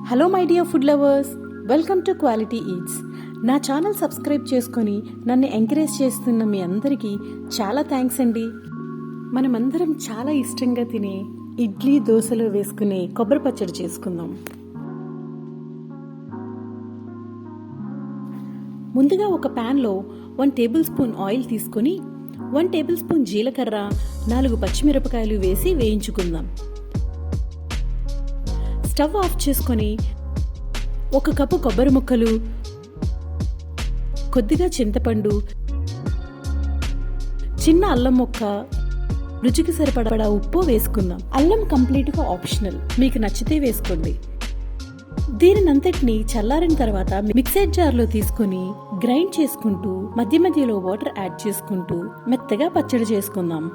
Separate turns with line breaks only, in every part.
Hello my dear food lovers, welcome to quality eats. నా channel subscribe చేసుకొని నన్ను encourage చేస్తున్న మీ అందరికీ చాలా థ్యాంక్స్ అండి. మనమందరం చాలా ఇష్టంగా తినే ఇడ్లీ దోశలో వేసుకునే కొబ్బరి పచ్చడి చేసుకుందాం. ముందుగా ఒక ప్యాన్లో 1 టేబుల్ స్పూన్ ఆయిల్ తీసుకొని 1 టేబుల్ స్పూన్ జీలకర్ర, 4 పచ్చిమిరపకాయలు వేసి వేయించుకుందాం. స్టవ్ ఆఫ్ చేసుకొని 1 కప్పు కొబ్బరి ముక్కలు, కొద్దిగా చింతపండు, చిన్న అల్లం ముక్క, రుచికి సరిపడా ఉప్పు వేసుకుందాం. అల్లం కంప్లీట్గా ఆప్షనల్, మీకు నచ్చితే వేసుకోండి. దీనినంతటిని చల్లారిన తర్వాత మిక్సర్ జార్లో తీసుకొని గ్రైండ్ చేసుకుంటూ మధ్య మధ్యలో వాటర్ యాడ్ చేసుకుంటూ మెత్తగా పచ్చడి చేసుకుందాం.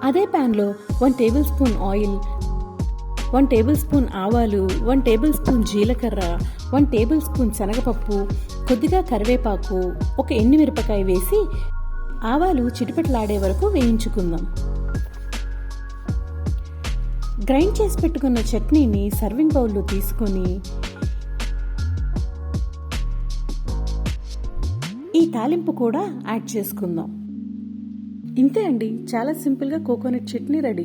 అదే ప్యాన్లో 1 table spoon oil, 1 table spoon ఆవాలు, 1 టేబుల్ స్పూన్ జీలకర్ర, 1 టేబుల్ స్పూన్ శనగపప్పు, కొద్దిగా కరివేపాకు, 1 ఎండుమిరపకాయ వేసి ఆవాలు చిటిపటలాడే వరకు వేయించుకుందాం. గ్రైండ్ చేసి పెట్టుకున్న చట్నీని సర్వింగ్ బౌల్లో తీసుకొని ఈ తాలింపు కూడా యాడ్ చేసుకుందాం. ఇంతే అండి, చాలా సింపుల్గా కోకోనట్ చట్నీ రెడీ.